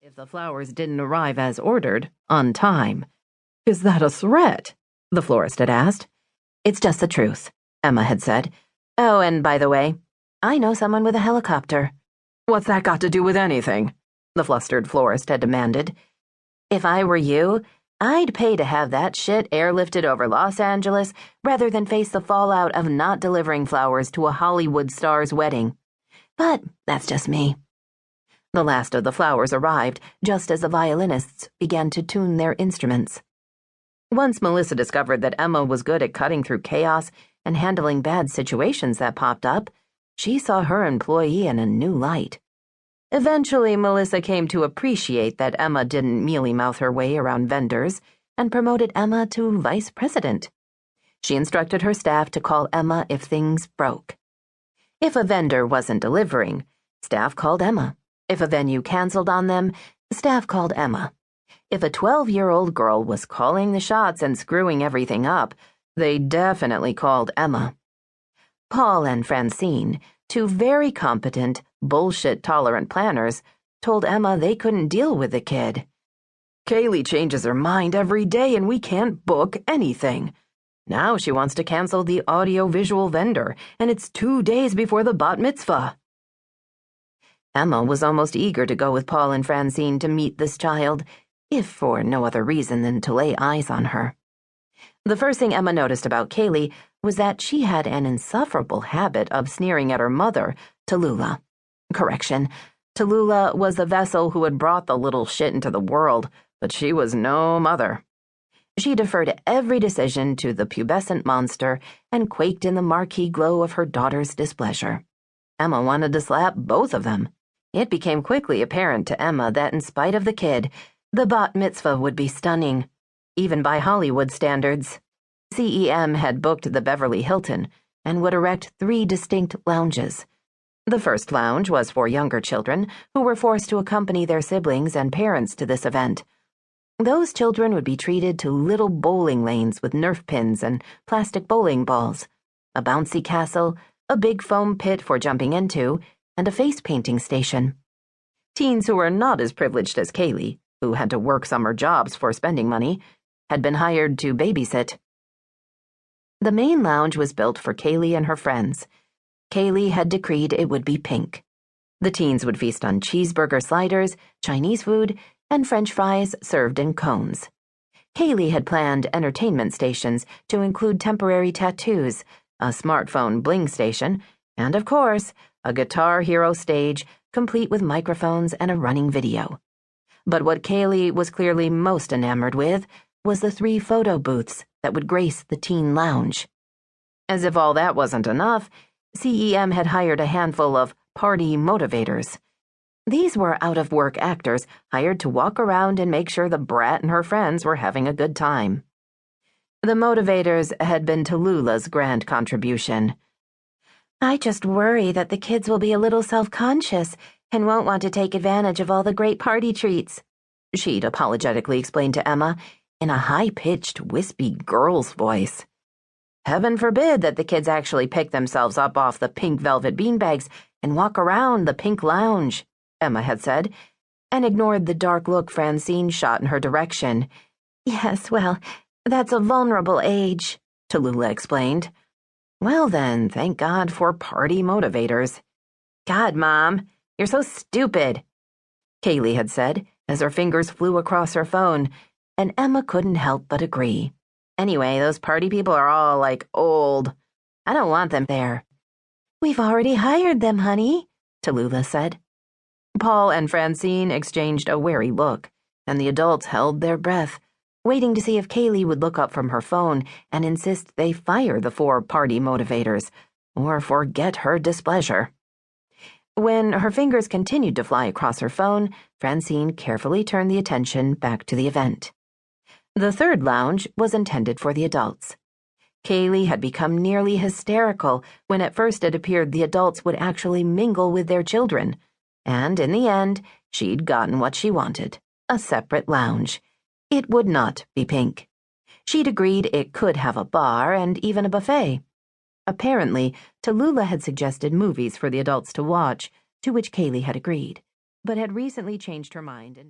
if the flowers didn't arrive as ordered, on time. "Is that a threat?" the florist had asked. "It's just the truth," Emma had said. "Oh, and by the way, I know someone with a helicopter." "What's that got to do with anything?" the flustered florist had demanded. "If I were you, I'd pay to have that shit airlifted over Los Angeles rather than face the fallout of not delivering flowers to a Hollywood star's wedding. But that's just me." The last of the flowers arrived just as the violinists began to tune their instruments. Once Melissa discovered that Emma was good at cutting through chaos and handling bad situations that popped up, she saw her employee in a new light. Eventually, Melissa came to appreciate that Emma didn't mealy-mouth her way around vendors and promoted Emma to vice president. She instructed her staff to call Emma if things broke. If a vendor wasn't delivering, staff called Emma. If a venue canceled on them, staff called Emma. If a 12-year-old girl was calling the shots and screwing everything up, they definitely called Emma. Paul and Francine, two very competent, bullshit-tolerant planners, told Emma they couldn't deal with the kid. "Kaylee changes her mind every day and we can't book anything. Now she wants to cancel the audio-visual vendor, and it's 2 days before the bat mitzvah." Emma was almost eager to go with Paul and Francine to meet this child, if for no other reason than to lay eyes on her. The first thing Emma noticed about Kaylee was that she had an insufferable habit of sneering at her mother, Tallulah. Correction, Tallulah was the vessel who had brought the little shit into the world, but she was no mother. She deferred every decision to the pubescent monster and quaked in the marquee glow of her daughter's displeasure. Emma wanted to slap both of them. It became quickly apparent to Emma that in spite of the kid, the bat mitzvah would be stunning, even by Hollywood standards. CEM had booked the Beverly Hilton and would erect 3 distinct lounges. The first lounge was for younger children who were forced to accompany their siblings and parents to this event. Those children would be treated to little bowling lanes with Nerf pins and plastic bowling balls, a bouncy castle, a big foam pit for jumping into, and a face painting station. Teens who were not as privileged as Kaylee, who had to work summer jobs for spending money, had been hired to babysit. The main lounge was built for Kaylee and her friends. Kaylee had decreed it would be pink. The teens would feast on cheeseburger sliders, Chinese food, and French fries served in cones. Kaylee had planned entertainment stations to include temporary tattoos, a smartphone bling station, and, of course, a Guitar Hero stage complete with microphones and a running video. But what Kaylee was clearly most enamored with was the 3 photo booths that would grace the teen lounge. As if all that wasn't enough, CEM had hired a handful of party motivators. These were out-of-work actors hired to walk around and make sure the brat and her friends were having a good time. The motivators had been Tallulah's grand contribution. "I just worry that the kids will be a little self-conscious and won't want to take advantage of all the great party treats," she'd apologetically explained to Emma in a high-pitched, wispy girl's voice. "Heaven forbid that the kids actually pick themselves up off the pink velvet beanbags and walk around the pink lounge," Emma had said, and ignored the dark look Francine shot in her direction. "Yes, well, that's a vulnerable age," Tallulah explained. "Well then, thank God for party motivators." "God, Mom, you're so stupid," Kaylee had said as her fingers flew across her phone, and Emma couldn't help but agree. "Anyway, those party people are all, old. I don't want them there." "We've already hired them, honey," Tallulah said. Paul and Francine exchanged a wary look, and the adults held their breath, waiting to see if Kaylee would look up from her phone and insist they fire the 4 party motivators, or forget her displeasure. When her fingers continued to fly across her phone, Francine carefully turned the attention back to the event. The 3rd lounge was intended for the adults. Kaylee had become nearly hysterical when at first it appeared the adults would actually mingle with their children, and in the end, she'd gotten what she wanted, a separate lounge. It would not be pink. She'd agreed it could have a bar and even a buffet. Apparently, Tallulah had suggested movies for the adults to watch, to which Kaylee had agreed, but had recently changed her mind and